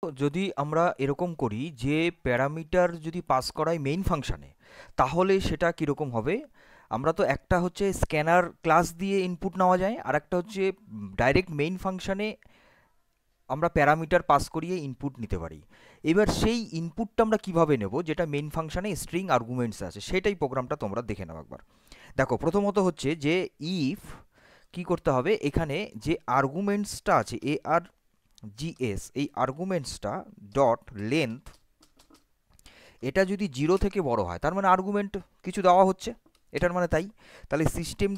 যদি আমরা এরকম করি যে প্যারামিটার যদি পাস করাই মেইন ফাংশানে, তাহলে সেটা কীরকম হবে? আমরা তো একটা হচ্ছে স্ক্যানার ক্লাস দিয়ে ইনপুট নেওয়া যায়, আর একটা হচ্ছে ডাইরেক্ট মেইন ফাংশানে আমরা প্যারামিটার পাস করিয়ে ইনপুট নিতে পারি। এবার সেই ইনপুটটা আমরা কিভাবে নেব, যেটা মেইন ফাংশানে স্ট্রিং আর্গুমেন্টস আছে, সেটাই প্রোগ্রামটা তোমরা দেখে নাও একবার। দেখো, প্রথমত হচ্ছে যে ইফ কি করতে হবে, এখানে যে আর্গুমেন্টসটা আছে ARGS, এই আর্গুমেন্টসটা ডট লেন্থ, এটা যদি 0 থেকে বড় হয়, তার মানে আর্গুমেন্ট কিছু দেওয়া হচ্ছে, এটার মানে তাই। তাহলে system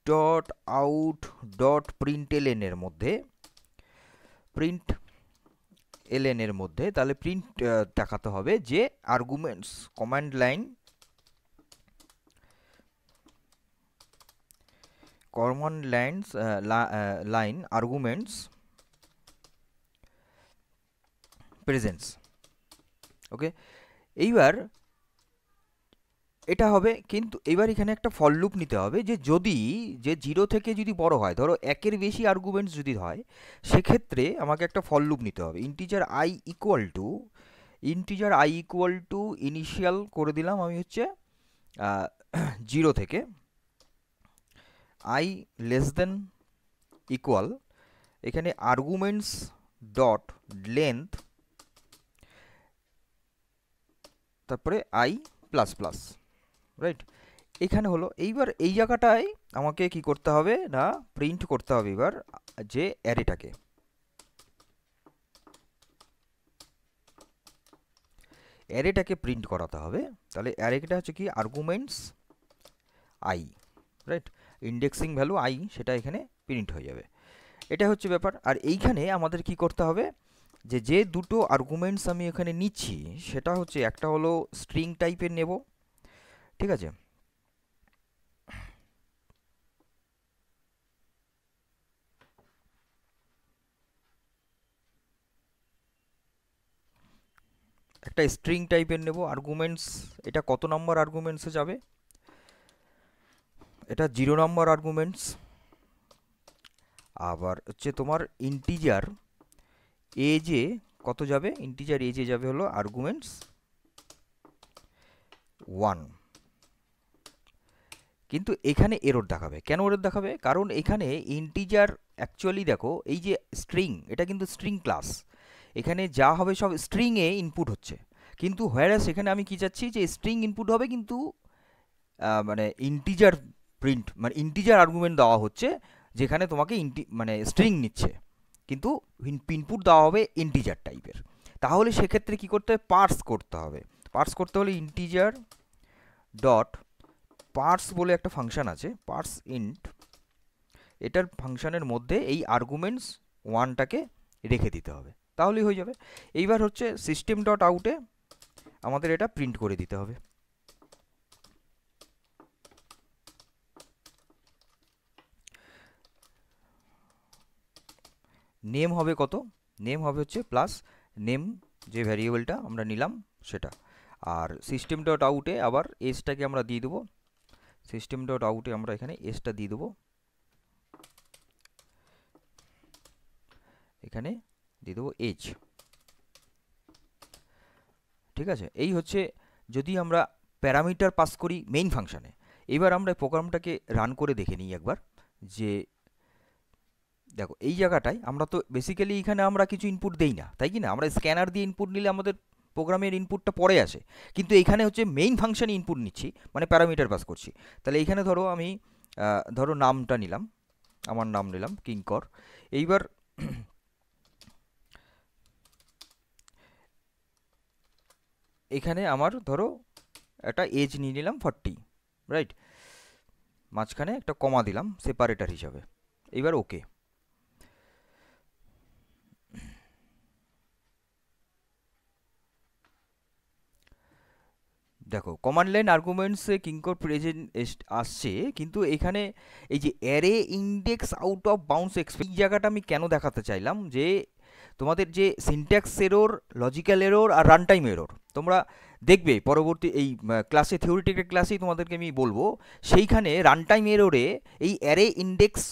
dot out dot print এর মধ্যে তাহলে প্রিন্ট দেখাতে হবে যে arguments command line arguments presence. Okay, এইবার এটা হবে, কিন্তু এবার এখানে একটা ফর লুপ নিতে হবে যে যদি 0 থেকে যদি বড় হয়, ধরো 1-এর বেশি আর্গুমেন্টস যদি হয়, সেক্ষেত্রে আমাকে একটা ফর লুপ নিতে হবে। Integer I equal to initial করে দিলাম আমি হচ্ছে 0 থেকে, আই লেস দেন ইকুয়াল, এখানে আর্গুমেন্টস ডট লেন্থ, তারপরে আই প্লাস প্লাস, রাইট? এখানে হলো। এইবার এই জায়গাটায় আমাকে কি করতে হবে না, প্রিন্ট করতে হবে এবার যে অ্যারেটাকে প্রিন্ট করাতে হবে। তাহলে অ্যারেটা হচ্ছে কি arguments I, right? Indexing value I, সেটা এখানে প্রিন্ট হয়ে যাবে। এটা হচ্ছে ব্যাপার। আর এইখানে আমাদের কি করতে হবে, যে দুটো আর্গুমেন্টস আমি এখানে নিচ্ছি, সেটা হচ্ছে একটা হলো স্ট্রিং টাইপের নেব, ঠিক আছে? একটা স্ট্রিং টাইপের নেব আর্গুমেন্টস। এটা কত নম্বর আর্গুমেন্টসে যাবে? এটা 0 নম্বর আর্গুমেন্টস। আবার হচ্ছে তোমার ইন্টিজার এজে কত যাবে? ইন্টিজার এজে যাবে হলো আর্গুমেন্টস 1। কিন্তু এখানে এরর দেখাবে। কেন এরর দেখাবে? কারণ এখানে ইন্টিজার অ্যাকচুয়ালি দেখো, এই যে স্ট্রিং, এটা কিন্তু স্ট্রিং ক্লাস, এখানে যা হবে সব স্ট্রিংয়ে ইনপুট হচ্ছে। কিন্তু হোয়ারাস এখানে আমি কি চাচ্ছি, যে স্ট্রিং ইনপুট হবে কিন্তু মানে ইন্টিজার প্রিন্ট, মানে ইন্টিজার আর্গুমেন্ট দেওয়া হচ্ছে, যেখানে তোমাকে মানে স্ট্রিং নিচ্ছে, কিন্তু ইনপুট দেওয়া হবে ইন্টিজার টাইপের। তাহলে সেক্ষেত্রে কি করতে হবে? পার্স করতে হবে। পার্স করতে হলে ইন্টিজার ডট পার্স বলে একটা ফাংশন আছে, পার্স ইন্ট, এটার ফাংশনের মধ্যে এই আর্গুমেন্টস 1টাকে রেখে দিতে হবে, তাহলেই হয়ে যাবে। এইবার হচ্ছে সিস্টেম ডট আউটে আমাদের এটা প্রিন্ট করে দিতে হবে। নেম হবে কত? নেম হবে হচ্ছে প্লাস নেম, যে ভ্যারিয়েবলটা আমরা নিলাম সেটা। আর সিস্টেম ডট আউটে আবার এজটাকে আমরা দিয়ে দেবো, সিস্টেম ডট আউটে আমরা এখানে এজটা দিয়ে দেবো, এখানে দিয়ে দেবো এজ, ঠিক আছে? এই হচ্ছে যদি আমরা প্যারামিটার পাস করি মেইন ফাংশানে। এবার আমরা প্রোগ্রামটাকে রান করে দেখে নিই একবার, যে দেখো এই জায়গাটায় আমরা তো বেসিক্যালি এখানে আমরা কিছু ইনপুট দেই না, তাই কি না? আমরা স্ক্যানার দিয়ে ইনপুট নিলে আমাদের প্রোগ্রামের ইনপুটটা পরে আসে, কিন্তু এখানে হচ্ছে মেইন ফাংশনে ইনপুট নিচ্ছি, মানে প্যারামিটার পাস করছি। তাহলে এইখানে ধরো আমি ধরো নামটা নিলাম, আমার নাম নিলাম কিঙ্কর। এইবার এখানে আমার ধরো একটা এজ নিয়ে নিলাম 40, রাইট? মাঝখানে একটা কমা দিলাম সেপারেটার হিসাবে। এইবার ওকে। দেখো কমান্ড লাইন আর্গুমেন্টসে কিঙ্কর প্রেজেন্ট আসছে, কিন্তু এখানে এই যে array index out of bounce এই জায়গাটা আমি কেন দেখাতে চাইলাম, যে তোমাদের যে সিনট্যাক্স এরর, লজিক্যাল এরর আর রান টাইম এরর তোমরা দেখবে পরবর্তী এই ক্লাসে, থিওরিটিক্যাল ক্লাসেই তোমাদেরকে আমি বলবো, সেইখানে রান টাইম এররে এই array index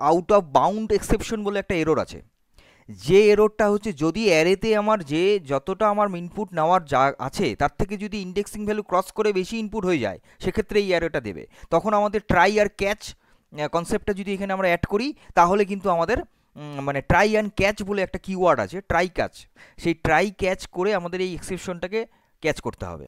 out of bound exception বলে একটা এরর আছে, যে এররটা হচ্ছে যদি অ্যারেতে আমার যে যতটা আমার ইনপুট নেওয়ার যা আছে তার থেকে যদি ইন্ডেক্সিং ভ্যালু ক্রস করে বেশি ইনপুট হয়ে যায়, সেক্ষেত্রে এই এররটা দেবে। তখন আমাদের ট্রাই আর ক্যাচ কনসেপ্টটা যদি এখানে আমরা অ্যাড করি, তাহলে কিন্তু আমাদের মানে ট্রাই অ্যান্ড ক্যাচ বলে একটা কিওয়ার্ড আছে, ট্রাই ক্যাচ, সেই ট্রাই ক্যাচ করে আমাদের এই এক্সেপশনটাকে ক্যাচ করতে হবে।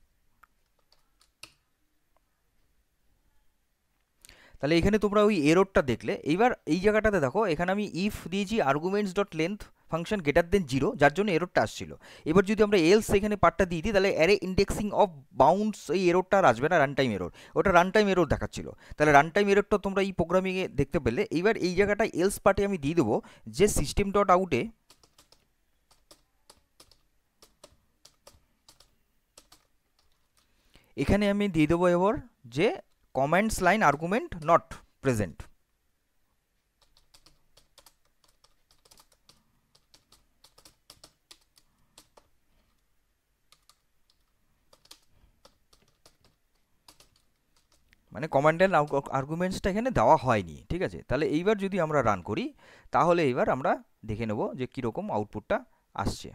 তাহলে এখানে তোমরা ওই এররটা দেখলে। এইবার এই জায়গাটাতে দেখো, এখানে আমি ইফ দিয়েছি arguments dot length function greater than 0, যার জন্য এররটা আসছিল। এবার যদি আমরা এলস এখানে পার্টটা দিয়ে দিই, তাহলে অ্যারে ইন্ডেক্সিং অফ বাউন্ডস, এই এররটা আর আসবে না, রান টাইম এরর, ওটা রান টাইম এরর দেখাচ্ছিল। তাহলে রান টাইম এররটা তোমরা এই প্রোগ্রামিংয়ে দেখতে পেলে। এইবার এই জায়গাটায় এলস পার্টে আমি দিয়ে দেবো যে সিস্টেম ডট আউটে এখানে আমি দিয়ে দেবো এবার যে commands line argument not present. মানে কমান্ড লাইন আর্গুমেন্টসটা এখানে দেওয়া হয়নি, ঠিক আছে। তাহলে এইবার যদি আমরা রান করি, তাহলে এইবার আমরা দেখে নেব যে কীরকম আউটপুটটা আসছে।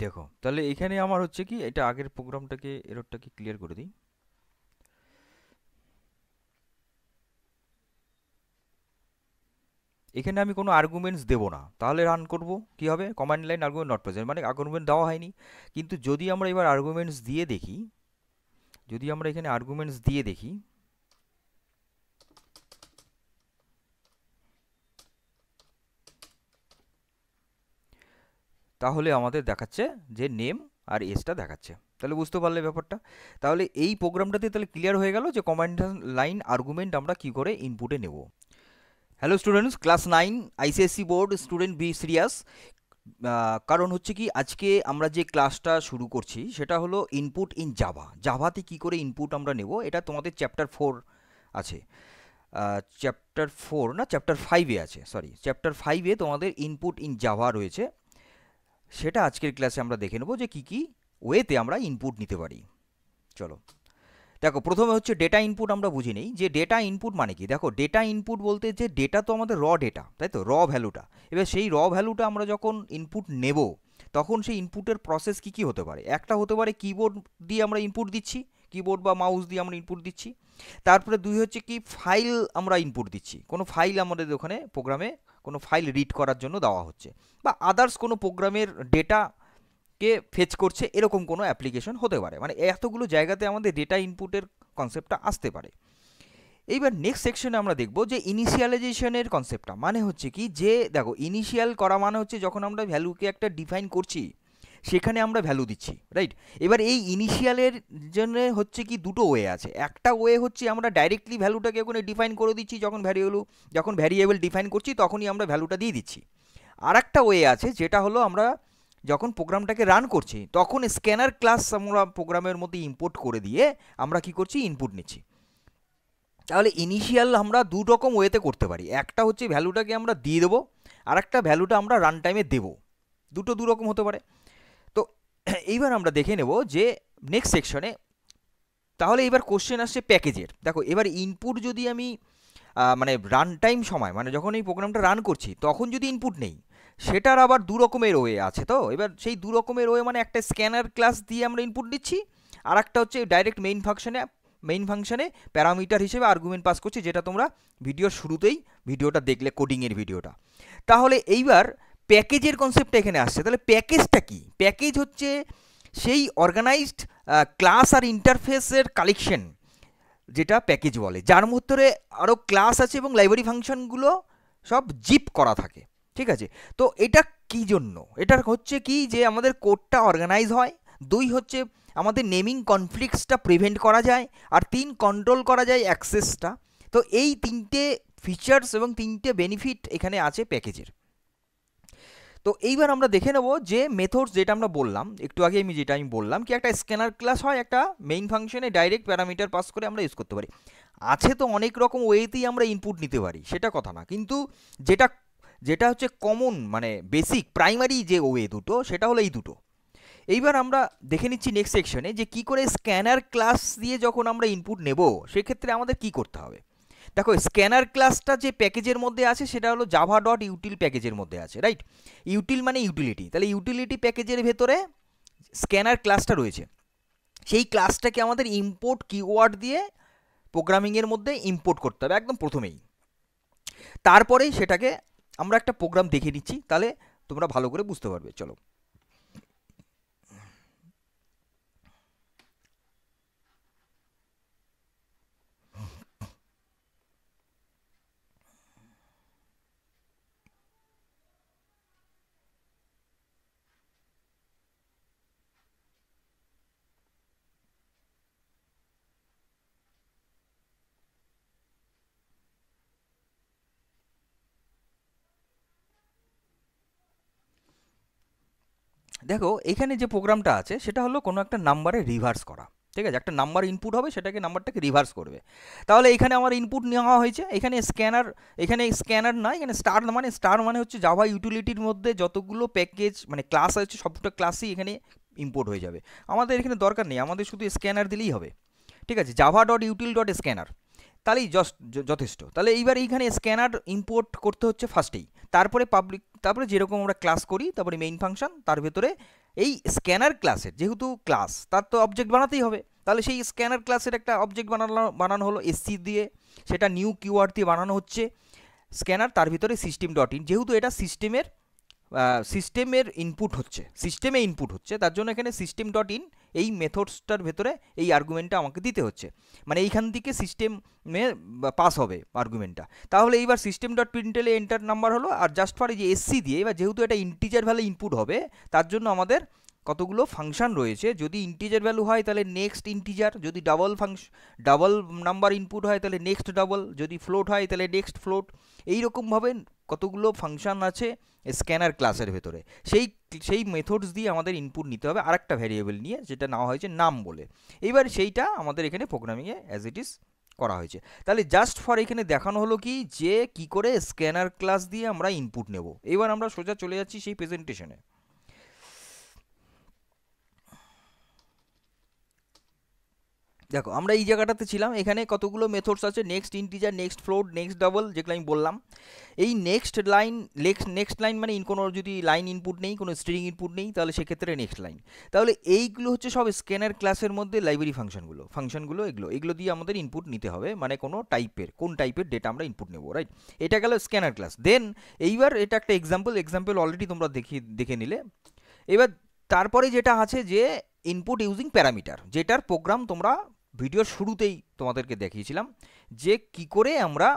দেখো, তাহলে এখানে আমার হচ্ছে কি, এটা আগের প্রোগ্রামটাকে এররটাকে ক্লিয়ার করে দিই। এখানে আমি কোনো আর্গুমেন্টস দেবো না, তাহলে রান করব কি হবে, command line argument not present, মানে আর্গুমেন্ট দেওয়া হয়নি। কিন্তু যদি আমরা এবার আর্গুমেন্টস দিয়ে দেখি, যদি আমরা এখানে আর্গুমেন্টস দিয়ে দেখি, তাহলে আমাদের দেখাচ্ছে যে নেম আর এজটা দেখাচ্ছে। তাহলে বুঝতে পারলে ব্যাপারটা। তাহলে এই প্রোগ্রামটাতে তাহলে ক্লিয়ার হয়ে গেল যে কমান্ড লাইন আর্গুমেন্ট আমরা কি করে ইনপুটে নেব। Hello students, class 9 ICSE board student, be serious. কারণ হচ্ছে কি, আজকে আমরা যে ক্লাসটা শুরু করছি সেটা হলো ইনপুট ইন জাভা। জাভাতে কি করে ইনপুট আমরা নেব, এটা তোমাদের চ্যাপ্টার 4 আছে। চ্যাপ্টার 4 না, চ্যাপ্টার 5-এ আছে, সরি, চ্যাপ্টার 5-এ তোমাদের ইনপুট ইন জাভা রয়েছে। সেটা আজকের ক্লাসে আমরা দেখে নেব যে কী কী ওয়েতে আমরা ইনপুট নিতে পারি। চলো দেখো, প্রথমে হচ্ছে ডেটা ইনপুট আমরা বুঝে নিই যে ডেটা ইনপুট মানে কি। দেখো, ডেটা ইনপুট বলতে যে ডেটা তো আমাদের র ডেটা, তাই তো, র ভ্যালুটা। এবার সেই র ভ্যালুটা আমরা যখন ইনপুট নেব, তখন সেই ইনপুটের প্রসেস কি কি হতে পারে। একটা হতে পারে কিবোর্ড দিয়ে আমরা ইনপুট দিচ্ছি, কিবোর্ড বা মাউস দিয়ে আমরা ইনপুট দিচ্ছি। তারপরে দুই হচ্ছে কি, ফাইল আমরা ইনপুট দিচ্ছি, কোনো ফাইল আমাদের ওখানে প্রোগ্রামে কোনো ফাইল রিড করার জন্য দেওয়া হচ্ছে, বা আদার্স কোনো প্রোগ্রামের ডেটা কে ফেচ করছে, এরকম কোনো অ্যাপ্লিকেশন হতে পারে। মানে এতগুলো জায়গাতে আমাদের ডেটা ইনপুটের কনসেপ্টটা আসতে পারে। এইবার নেক্সট সেকশনে আমরা দেখব যে ইনিশিয়ালাইজেশনের কনসেপ্টটা মানে হচ্ছে কি, যে দেখো, ইনিশিয়াল করা মানে হচ্ছে যখন আমরা ভ্যালুকে একটা ডিফাইন করছি, সেখানে আমরা ভ্যালু দিচ্ছি, রাইট। এবার এই ইনিশিয়ালের জন্য হচ্ছে কি, দুটো ওয়ে আছে। একটা ওয়ে হচ্ছে আমরা ডাইরেক্টলি ভ্যালুটাকে ওখানে ডিফাইন করে দিচ্ছি, যখন ভ্যারিয়েবল ডিফাইন করছি তখনই আমরা ভ্যালুটা দিয়ে দিচ্ছি। আর একটা ওয়ে আছে, যেটা হলো আমরা যখন প্রোগ্রামটাকে রান করছি তখন স্ক্যানার ক্লাস আমরা প্রোগ্রামের মধ্যে ইম্পোর্ট করে দিয়ে আমরা কি করছি, ইনপুট নিচ্ছি। তাহলে ইনিশিয়াল আমরা দু রকম ওয়েতে করতে পারি। একটা হচ্ছে ভ্যালুটাকে আমরা দিয়ে দেবো, আর একটা ভ্যালুটা আমরা রান টাইমে দেবো, দুটো দু রকম হতে পারে। তো এইবার আমরা দেখে নেব যে নেক্সট সেকশনে, তাহলে এবার কোশ্চেন আসছে প্যাকেজের। দেখো, এবার ইনপুট যদি আমি মানে রান টাইম সময়, মানে যখন এই প্রোগ্রামটা রান করছি তখন যদি ইনপুট নেই, সেটার আবার দু রকমের ওয়ে আছে। তো এবার সেই দু রকমের ওয়ে মানে একটা স্ক্যানার ক্লাস দিয়ে আমরা ইনপুট দিচ্ছি, আর একটা হচ্ছে ডাইরেক্ট মেইন ফাংশনে প্যারামিটার হিসেবে আর্গুমেন্ট পাস করছি, যেটা তোমরা ভিডিওর শুরুতেই ভিডিওটা দেখলে, কোডিংয়ের ভিডিওটা। তাহলে এইবার প্যাকেজের কনসেপ্টটা এখানে আসছে। তাহলে প্যাকেজটা কি? প্যাকেজ হচ্ছে সেই অর্গানাইজড ক্লাস আর ইন্টারফেসের কালেকশন, যেটা প্যাকেজ বলে, যার মধ্যে আরও ক্লাস আছে এবং লাইব্রেরি ফাংশনগুলো সব জিপ করা থাকে, ঠিক আছে। তো এটা কি জন্য, এটা হচ্ছে কি, যে আমাদের কোডটা অর্গানাইজ হয়। দুই হচ্ছে আমাদের নেমিং কনফ্লিক্টসটা প্রিভেন্ট করা যায়, আর তিন, কন্ট্রোল করা যায় অ্যাক্সেসটা। তো এই তিনটে ফিচার্স এবং তিনটে বেনিফিট এখানে আছে প্যাকেজের। তো এইবার আমরা দেখে নেব যে মেথডস, যেটা আমরা বললাম একটু আগে, আমি বললাম কি, একটা স্ক্যানার ক্লাস হয়, একটা মেইন ফাংশনে ডাইরেক্ট প্যারামিটার পাস করে আমরা ইউজ করতে পারি। আছে তো অনেক রকম ওয়েতেই আমরা ইনপুট নিতে পারি, সেটা কথা না, কিন্তু যেটা যেটা হচ্ছে কমন, মানে বেসিক প্রাইমারি যে ওয়ে দুটো, সেটা হলো এই দুটো। এইবার আমরা দেখে নিচ্ছি নেক্সট সেকশনে যে কি করে স্ক্যানার ক্লাস দিয়ে যখন আমরা ইনপুট নেব, সেক্ষেত্রে আমাদের কি করতে হবে। দেখো স্ক্যানার ক্লাসটা যে প্যাকেজের মধ্যে আছে সেটা হলো জাভা ডট ইউটিল প্যাকেজের মধ্যে আছে, রাইট? ইউটিল মানে ইউটিলিটি, তাহলে ইউটিলিটি প্যাকেজের ভেতরে স্ক্যানার ক্লাসটা রয়েছে। সেই ক্লাসটাকে আমাদের ইম্পোর্ট কিওয়ার্ড দিয়ে প্রোগ্রামিংয়ের মধ্যে ইম্পোর্ট করতে হবে একদম প্রথমেই। তারপরেই সেটাকে আমরা একটা প্রোগ্রাম দেখে নিচ্ছি, তাহলে তোমরা ভালো করে বুঝতে পারবে। চলো, দেখো এখানে যে প্রোগ্রামটা আছে সেটা হলো কোনো একটা নাম্বারে রিভার্স করা, ঠিক আছে? একটা নাম্বার ইনপুট হবে, সেটাকে নাম্বারটাকে রিভার্স করবে। তাহলে এখানে আমার ইনপুট নেওয়া হয়েছে, এখানে স্ক্যানার, এখানে স্ক্যানার না, এখানে স্টার মানে হচ্ছে জাভা ইউটিলিটির মধ্যে যতগুলো প্যাকেজ মানে ক্লাস আছে সবটা ক্লাসই এখানে ইম্পোর্ট হয়ে যাবে। আমাদের এখানে দরকার নেই, আমাদের শুধু স্ক্যানার দিলেই হবে, ঠিক আছে? Java dot util dot scanner, তাহলেই যথেষ্ট। তাহলে এইবার এইখানে স্ক্যানার ইম্পোর্ট করতে হচ্ছে ফার্স্টেই, তারপরে পাবলিক, তারপরে যেরকম আমরা ক্লাস করি, তারপরে মেইন ফাংশন, তার ভেতরে এই স্ক্যানার ক্লাসের যেহেতু ক্লাস তার তো অবজেক্ট বানাতেই হবে, তাহলে সেই স্ক্যানার ক্লাসের একটা অবজেক্ট বানানো হলো এসসি দিয়ে, সেটা নিউ কিওয়ার্ড দিয়ে বানানো হচ্ছে স্ক্যানার, তার ভিতরে সিস্টেম ডট ইন, যেহেতু এটা সিস্টেমের সিস্টেমে ইনপুট হচ্ছে, তার জন্য এখানে সিস্টেম ডট ইন এই মেথডসটার ভেতরে এই আর্গুমেন্টটা আমাকে দিতে হচ্ছে, মানে এইখান থেকে সিস্টেমে পাস হবে আর্গুমেন্টটা। তাহলে এইবার সিস্টেম ডট প্রিন্টলে এন্টার নাম্বার হলো, আর জাস্ট ফর এই যে এসসি দিয়ে, এবার যেহেতু এটা ইন্টিজার ভ্যালু ইনপুট হবে, তার জন্য আমাদের কতগুলো ফাংশন রয়েছে। যদি ইন্টিজার ভ্যালু হয় তাহলে নেক্সট ইন্টিজার, যদি ডাবল নাম্বার ইনপুট হয় তাহলে নেক্সট ডাবল, যদি ফ্লোট হয় তাহলে নেক্সট ফ্লোট, এইরকমভাবে কতগুলো ফাংশন আছে স্ক্যানার ক্লাসের ভেতরে, সেই মেথডস দিয়ে আমাদের ইনপুট নিতে হবে আরেকটা ভ্যারিয়েবল নিয়ে, যেটা নেওয়া হয়েছে নাম বলে। এইবার সেইটা আমাদের এখানে প্রোগ্রামিংয়ে অ্যাজ ইট ইজ করা হয়েছে। তাহলে জাস্ট ফর এখানে দেখানো হলো কি যে কি করে স্ক্যানার ক্লাস দিয়ে আমরা ইনপুট নেব। এবার আমরা সোজা চলে যাচ্ছি সেই প্রেজেন্টেশনে। দেখো আমরা এই জায়গাটাতে ছিলাম, এখানে কতগুলো মেথডস আছে, next integer, next float, next double, যেগুলো আমি বললাম। এই নেক্সট লাইন মানে কোনো যদি লাইন ইনপুট নেই, কোনো স্ট্রিং ইনপুট নেই, তাহলে সেক্ষেত্রে নেক্সট লাইন। তাহলে এইগুলো হচ্ছে সব স্ক্যানার ক্লাসের মধ্যে লাইব্রেরি ফাংশনগুলো এগুলো দিয়ে আমাদের ইনপুট নিতে হবে, মানে কোন টাইপের ডেটা আমরা ইনপুট নেবো, রাইট? এটা গেল স্ক্যানার ক্লাস। দেন এইবার এটা একটা এক্সাম্পল অলরেডি তোমরা দেখে নিলে। এবার তারপরে যেটা আছে যে ইনপুট ইউজিং প্যারামিটার, যেটার প্রোগ্রাম তোমরা ভিডিওর শুরুতেই তোমাদেরকে দেখিয়েছিলাম যে কি করে আমরা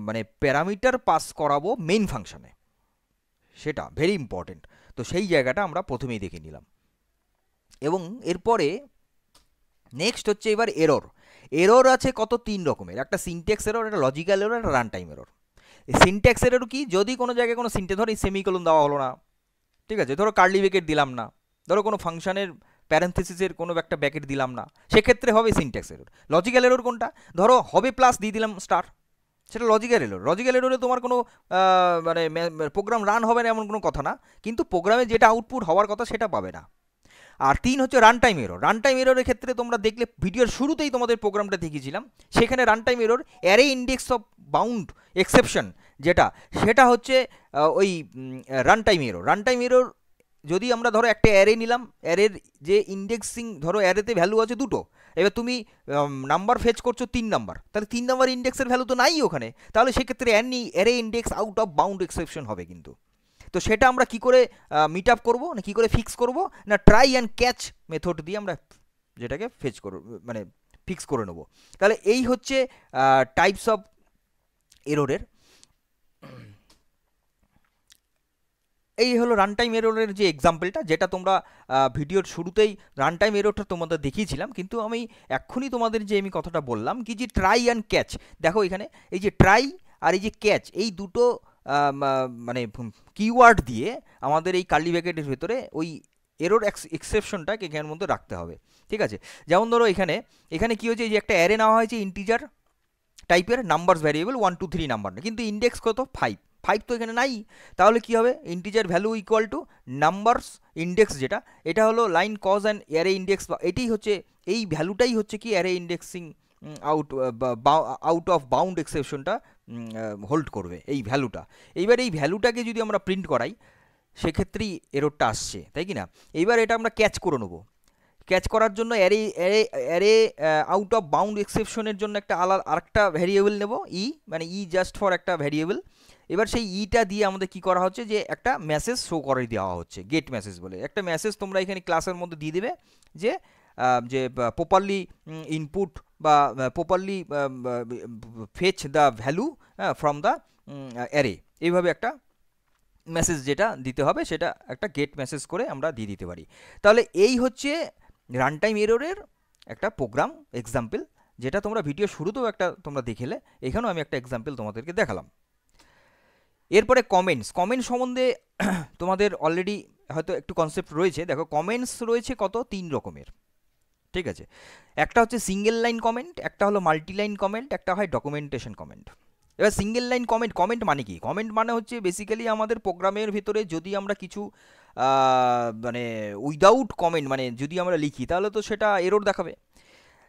মানে প্যারামিটার পাস করাবো মেইন ফাংশনে, সেটা ভেরি ইম্পর্টেন্ট। তো সেই জায়গাটা আমরা প্রথমেই দেখে নিলাম। এবং এরপরে নেক্সট হচ্ছে এবার এরর আছে কত, 3 রকমের, একটা সিনট্যাক্স এরর, একটা লজিক্যাল এরর, একটা run time error. Syntax error কি, যদি কোনো জায়গায় কোনো সিনট্যাক্স, ধরো সেমিকোলন দেওয়া হলো না, ঠিক আছে, ধরো কার্লি ব্র্যাকেট দিলাম না, ধরো কোনো ফাংশনের প্যারেন্থেসিসের কোনো একটা ব্র্যাকেট দিলাম না, সেক্ষেত্রে হবে সিনট্যাক্স এরর। লজিক্যাল এরর কোনটা, ধরো হবে প্লাস দিয়ে দিলাম স্টার, সেটা লজিক্যাল এররে তোমার কোনো মানে প্রোগ্রাম রান হবে না এমন কোনো কথা না, কিন্তু প্রোগ্রামে যেটা আউটপুট হওয়ার কথা সেটা পাবে না। আর 3 হচ্ছে রান টাইম এররের ক্ষেত্রে তোমরা দেখলে ভিডিওর শুরুতেই তোমাদের প্রোগ্রামটা দেখিয়েছিলাম, সেখানে run time error array index of bound exception, সেটা হচ্ছে ওই রান টাইম এরর। যদি আমরা ধরো একটা অ্যারে নিলাম, অ্যারের যে ইন্ডেক্সিং, ধরো অ্যারেতে ভ্যালু আছে 2টো, এবার তুমি নাম্বার ফেচ করছো 3 নাম্বার, তাহলে 3 নাম্বার ইন্ডেক্সের ভ্যালু তো নাই ওখানে, তাহলে সেক্ষেত্রে array index out of bound exception হবে কিন্তু। তো সেটা আমরা কি করে মিট আপ করবো, না কি করে ফিক্স করবো, না ট্রাই অ্যান্ড ক্যাচ মেথড দিয়ে আমরা যেটাকে মানে ফিক্স করে নেবো। তাহলে এই হচ্ছে টাইপস অফ এররের। এই হলো রান টাইম এররের যে এক্সাম্পলটা, যেটা তোমরা ভিডিওর শুরুতেই রান টাইম এররটা তোমাদের দেখিয়েছিলাম, কিন্তু আমি এক্ষুনি তোমাদের যে আমি কথাটা বললাম কি যে ট্রাই অ্যান্ড ক্যাচ, দেখো এখানে এই যে ট্রাই আর এই যে ক্যাচ, এই দুটো মানে কিওয়ার্ড দিয়ে আমাদের এই কার্লি ব্র্যাকেটের ভেতরে ওই এরর এক্সেপশনটাকে এখানের মধ্যে রাখতে হবে, ঠিক আছে? যেমন ধরো এখানে কি হয়েছে, এই যে একটা অ্যারে নেওয়া হয়েছে ইন্টিজার টাইপের, নাম্বারস ভ্যারিয়েবল 1 2 3 নাম্বার না, কিন্তু ইন্ডেক্স কত 5 তো এখানে নাই। তাহলে কি হবে, integer value equal to numbers index, যেটা এটা হলো line cause and array index, এটাই হচ্ছে এই ভ্যালুটাই হচ্ছে কি array indexing out out of bound এক্সেপশনটা হোল্ড করবে, এই ভ্যালুটা। এইবার এই ভ্যালুটাকে যদি আমরা প্রিন্ট করাই সেক্ষেত্রেই এররটা আসছে, তাই কি না? এইবার এটা আমরা ক্যাচ করে নেবো। ক্যাচ করার জন্য array array array out of bound এক্সেপশনের জন্য একটা আরেকটা ভ্যারিয়েবল নেব, ই, মানে ই জাস্ট ফর একটা ভ্যারিয়েবল। এবার সেই ইটা দিয়ে আমাদের কি করা হচ্ছে, যে একটা মেসেজ শো করে দেওয়া হচ্ছে, গেট মেসেজ বলে একটা মেসেজ তোমরা এখানে ক্লাসের মধ্যে দিয়ে দেবে, যে যে প্রপারলি ইনপুট বা properly fetch the value from the array, এইভাবে একটা মেসেজ যেটা দিতে হবে সেটা একটা গেট মেসেজ করে আমরা দিয়ে দিতে পারি। তাহলে এই হচ্ছে রান টাইম এররের একটা প্রোগ্রাম এক্সাম্পল, যেটা তোমরা ভিডিও শুরুতেও একটা তোমরা দেখলে, এখানেও আমি একটা এক্সাম্পল তোমাদেরকে দেখালাম। এরপরে কমেন্টস সম্বন্ধে তোমাদের অলরেডি হয়তো একটু কনসেপ্ট রয়েছে। দেখো কমেন্টস রয়েছে কত, 3 রকমের, ঠিক আছে? একটা হচ্ছে সিঙ্গেল লাইন কমেন্ট, একটা হলো মাল্টি লাইন কমেন্ট, একটা হয় ডকুমেন্টেশন কমেন্ট। এবার সিঙ্গেল লাইন কমেন্ট, কমেন্ট মানে কি? কমেন্ট মানে হচ্ছে বেসিক্যালি আমাদের প্রোগ্রামের ভিতরে যদি আমরা কিছু মানে উইদাউট কমেন্ট মানে যদি আমরা লিখি তাহলে তো সেটা এরর দেখাবে।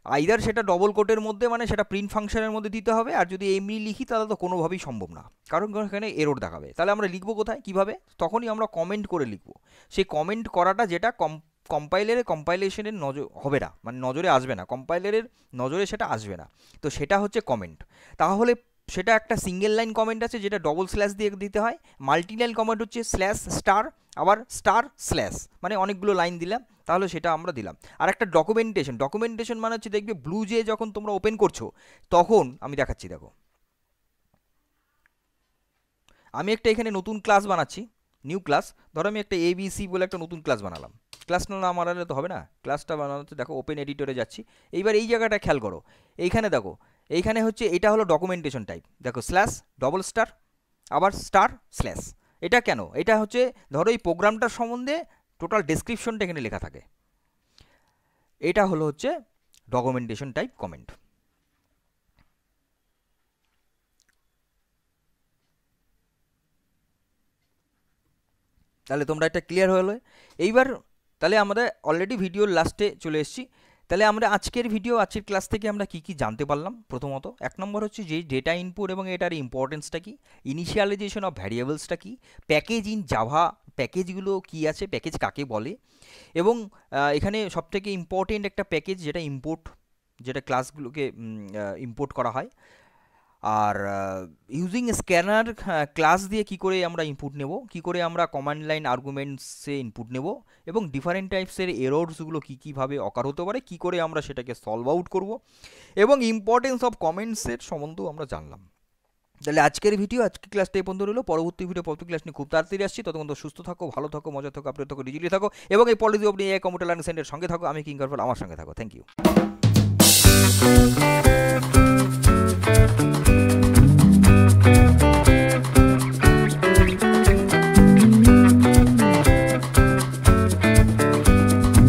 আইদার সেটা ডবল কোটের মধ্যে, মানে সেটা প্রিন্ট ফাংশনের মধ্যে দিতে হবে, আর যদি এমনি লিখি তাহলে তো কোনোভাবেই সম্ভব না, কারণ এখানে এরর দেখাবে। তাহলে আমরা লিখবো কোথায়, কিভাবে? তখনই আমরা কমেন্ট করে লিখবো। সেই কমেন্ট করাটা যেটা কম্পাইলেশনের হবে না, মানে নজরে আসবে না, কম্পাইলারের নজরে সেটা আসবে না, তো সেটা হচ্ছে কমেন্ট। তাহলে সেটা একটা সিঙ্গেল লাইন কমেন্ট আছে যেটা ডবল স্ল্যাশ দিয়ে দিতে হয়। মাল্টি লাইন কমেন্ট হচ্ছে স্ল্যাশ স্টার আবার স্টার স্ল্যাশ, মানে অনেকগুলো লাইন দিলাম, তাহলে সেটা আমরা দিলাম। আর একটা ডকুমেন্টেশন মানে হচ্ছে দেখবে ব্লু যে যখন তোমরা ওপেন করছো তখন, আমি দেখাচ্ছি দেখো, আমি একটা এখানে নতুন ক্লাস বানাচ্ছি, নিউ ক্লাস। ধরো আমি একটা ABC বলে একটা নতুন ক্লাস বানালাম। ক্লাসটা না বানালে তো হবে না, ক্লাসটা বানাতে দেখো ওপেন এডিটরে যাচ্ছি। এইবার এই জায়গাটা খেয়াল করো, এইখানে দেখো, এইখানে হচ্ছে এটা হলো ডকুমেন্টেশন টাইপ, দেখো স্ল্যাশ ডবল স্টার আবার স্টার স্ল্যাশ। এটা কেন? এটা হচ্ছে ধরো এই প্রোগ্রামটার সম্বন্ধে টোটাল ডেসক্রিপশনটা এখানে লেখা থাকে, এটা হলো হচ্ছে ডকুমেন্টেশন টাইপ কমেন্ট। তাহলে তোমরা এটা ক্লিয়ার হলো। এইবার তাহলে আমরা অলরেডি ভিডিওর লাস্টে চলে এসেছি। তাহলে আমরা আজকের ক্লাস থেকে আমরা কি কি জানতে পারলাম? প্রথমত 1 নম্বর হচ্ছে যে ডেটা ইনপুট এবং এটার ইম্পর্টেন্সটা কি, ইনিশিয়ালাইজেশন অফ ভ্যারিয়েবলসটা কি, প্যাকেজ ইন জাভা, প্যাকেজগুলো কি আছে, প্যাকেজ কাকে বলে, এবং এখানে সবথেকে ইম্পর্টেন্ট একটা প্যাকেজ যেটা ইম্পোর্ট, যেটা ক্লাসগুলোকে ইম্পোর্ট করা হয়। আর ইউজিং স্ক্যানার ক্লাস দিয়ে কি করে আমরা ইনপুট নেব, কি করে আমরা কমান্ড লাইন আর্গুমেন্টসে ইনপুট নেব, এবং ডিফারেন্ট টাইপসের এররসগুলো কী কীভাবে অকার হতে পারে, কি করে আমরা সেটাকে সলভ আউট করব, এবং ইম্পর্টেন্স অফ কমেন্টসের সম্বন্ধেও আমরা জানলাম। তাহলে আজকের ক্লাসটা এই পর্যন্ত রইলো। পরবর্তী ক্লাস নিয়ে খুব তাড়াতাড়ি আসছি। ততক্ষণ তো সুস্থ থাকো, ভালো থাকো, মজা থাকো, আপডেট থাকো, ডিজিটালি থাকো, এবং এই পলিসি অফ কম্পিউটার লার্নিং সেন্টারের সঙ্গে থাকো। আমি কিং কারফল, আমার সঙ্গে থাকো। Thank you.